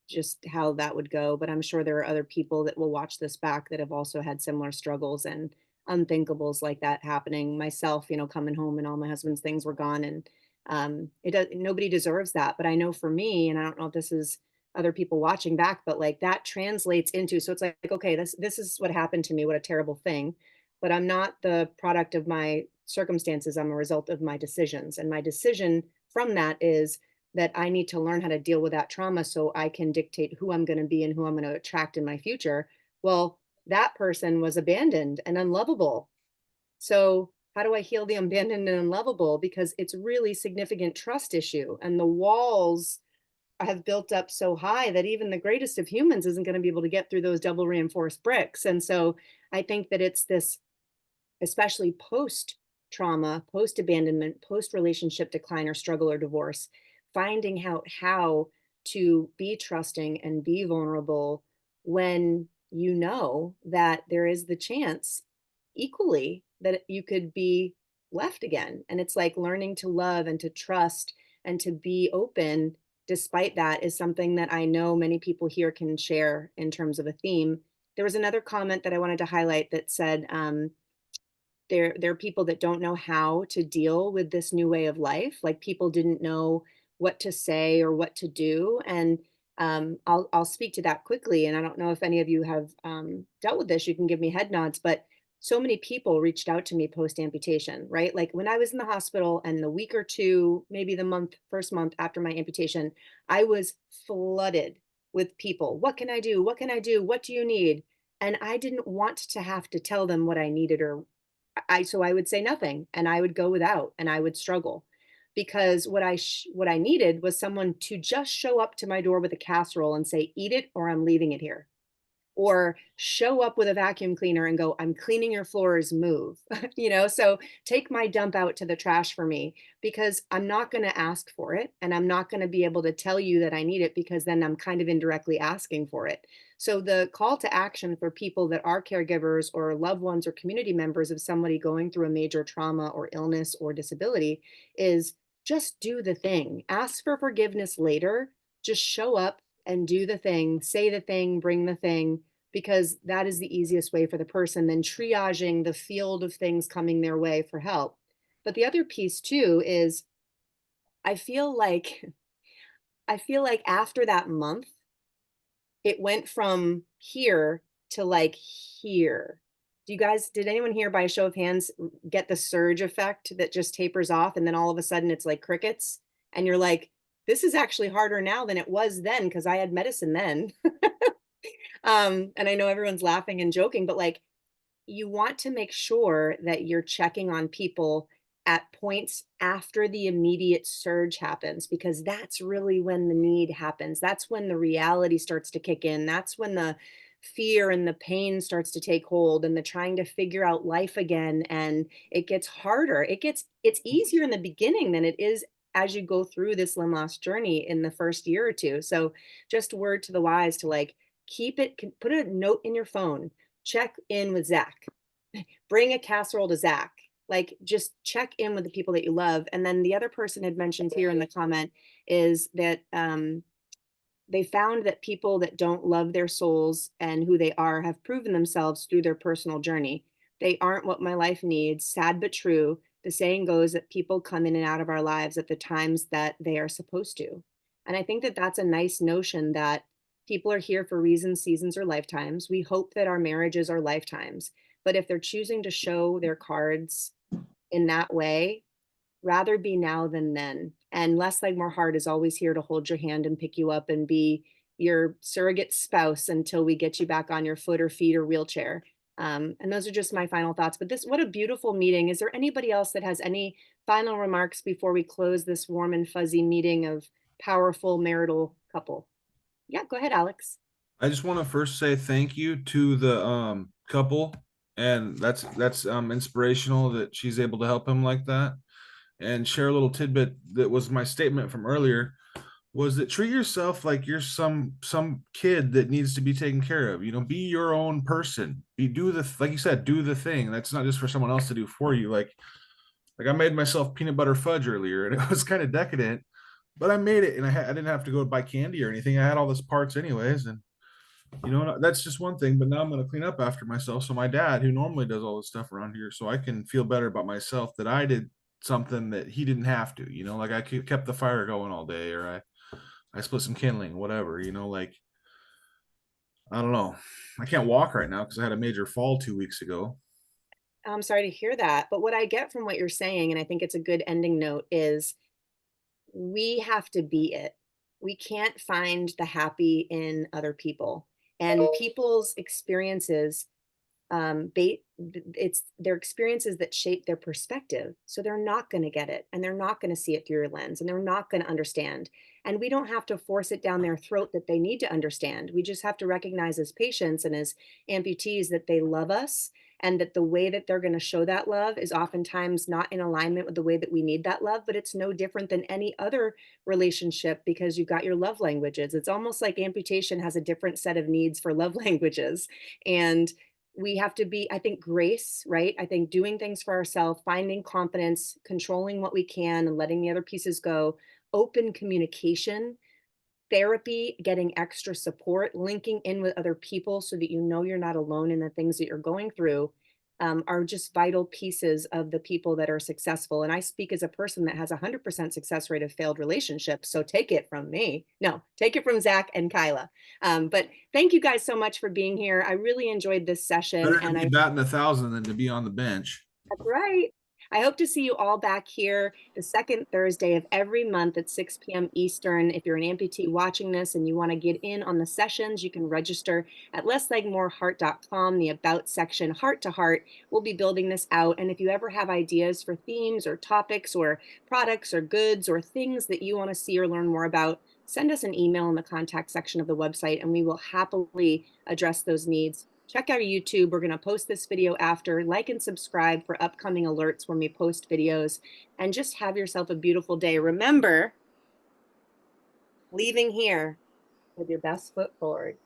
just how that would go, but I'm sure there are other people that will watch this back that have also had similar struggles and unthinkables like that happening. Myself, coming home and all my husband's things were gone, and nobody deserves that. But I know for me, and I don't know if this is other people watching back, but like that translates into, so it's like, okay, this is what happened to me, what a terrible thing. But I'm not the product of my circumstances. I'm a result of my decisions. And my decision from that is that I need to learn how to deal with that trauma so I can dictate who I'm going to be and who I'm going to attract in my future. Well, that person was abandoned and unlovable. So how do I heal the abandoned and unlovable? Because it's really significant trust issue. And the walls have built up so high that even the greatest of humans isn't going to be able to get through those double reinforced bricks. And so I think that it's this, especially post trauma, post abandonment, post relationship decline or struggle or divorce, finding out how to be trusting and be vulnerable when you know that there is the chance equally that you could be left again. And it's like learning to love and to trust and to be open despite that is something that I know many people here can share in terms of a theme. There was another comment that I wanted to highlight that said, there are people that don't know how to deal with this new way of life. Like people didn't know what to say or what to do. And I'll speak to that quickly. And I don't know if any of you have dealt with this. You can give me head nods, but so many people reached out to me post amputation, right? Like when I was in the hospital and the week or two, maybe the first month after my amputation, I was flooded with people. What can I do? What can I do? What do you need? And I didn't want to have to tell them what I needed, or so I would say nothing and I would go without and I would struggle because what I needed was someone to just show up to my door with a casserole and say, eat it or I'm leaving it here. Or show up with a vacuum cleaner and go, I'm cleaning your floors, move. So take my dump out to the trash for me, because I'm not going to ask for it. And I'm not going to be able to tell you that I need it, because then I'm kind of indirectly asking for it. So the call to action for people that are caregivers or loved ones or community members of somebody going through a major trauma or illness or disability is just do the thing. Ask for forgiveness later. Just show up and do the thing, say the thing, bring the thing, because that is the easiest way for the person than triaging the field of things coming their way for help. But the other piece too is I feel like after that month, it went from here to like here. Did anyone here by a show of hands get the surge effect that just tapers off and then all of a sudden it's like crickets? And you're like, this is actually harder now than it was then because I had medicine then. And I know everyone's laughing and joking, but like you want to make sure that you're checking on people at points after the immediate surge happens, because that's really when the need happens. That's when the reality starts to kick in. That's when the fear and the pain starts to take hold and the trying to figure out life again. And it gets harder. It's easier in the beginning than it is as you go through this limb loss journey in the first year or two. So just word to the wise to like, put a note in your phone, check in with Zach, bring a casserole to Zach, like just check in with the people that you love. And then the other person had mentioned here in the comment is that they found that people that don't love their souls and who they are have proven themselves through their personal journey. They aren't what my life needs, sad but true. The saying goes that people come in and out of our lives at the times that they are supposed to. And I think that that's a nice notion that people are here for reasons, seasons, or lifetimes. We hope that our marriages are lifetimes. But if they're choosing to show their cards in that way, rather be now than then. And Less Leg More Heart is always here to hold your hand and pick you up and be your surrogate spouse until we get you back on your foot or feet or wheelchair. And those are just my final thoughts. But what a beautiful meeting. Is there anybody else that has any final remarks before we close this warm and fuzzy meeting of powerful marital couple? Yeah, go ahead, Alex. I just want to first say thank you to the couple, and that's inspirational that she's able to help him like that. and share a little tidbit that was my statement from earlier, was that treat yourself like you're some kid that needs to be taken care of. You know, be your own person. Do the, like you said, do the thing. That's not just for someone else to do for you. Like I made myself peanut butter fudge earlier, and it was kind of decadent, but I made it, and I didn't have to go buy candy or anything. I had all this parts anyways, and you know, that's just one thing. But now I'm going to clean up after myself. So my dad, who normally does all this stuff around here, so I can feel better about myself that I did something that he didn't have to. You know, like I kept the fire going all day, or I split some kindling, whatever. You know, like I don't know. I can't walk right now because I had a major fall 2 weeks ago. I'm sorry to hear that. But what I get from what you're saying, and I think it's a good ending note, is we have to be it. We can't find the happy in other people, and people's experiences, it's their experiences that shape their perspective. So they're not going to get it, and they're not going to see it through your lens, and they're not going to understand. And we don't have to force it down their throat that they need to understand. We just have to recognize as patients and as amputees that they love us, and that the way that they're going to show that love is oftentimes not in alignment with the way that we need that love, but it's no different than any other relationship because you've got your love languages. It's almost like amputation has a different set of needs for love languages. And we have to be, I think, grace, right? I think doing things for ourselves, finding confidence, controlling what we can and letting the other pieces go, open communication, therapy, getting extra support, linking in with other people so that you know you're not alone in the things that you're going through, are just vital pieces of the people that are successful. And I speak as a person that has 100% success rate of failed relationships. So take it from me. No, take it from Zach and Kyla. But thank you guys so much for being here. I really enjoyed this session. Better to And be batting 1,000 than to be on the bench. that's right. I hope to see you all back here the second Thursday of every month at 6 p.m. Eastern. If you're an amputee watching this and you want to get in on the sessions, you can register at lesslegmoreheart.com, the About section, Heart to Heart. We'll be building this out. And if you ever have ideas for themes or topics or products or goods or things that you want to see or learn more about, send us an email in the contact section of the website, and we will happily address those needs. Check out our YouTube. We're going to post this video after. Like and subscribe for upcoming alerts when we post videos. And just have yourself a beautiful day. Remember, leaving here with your best foot forward.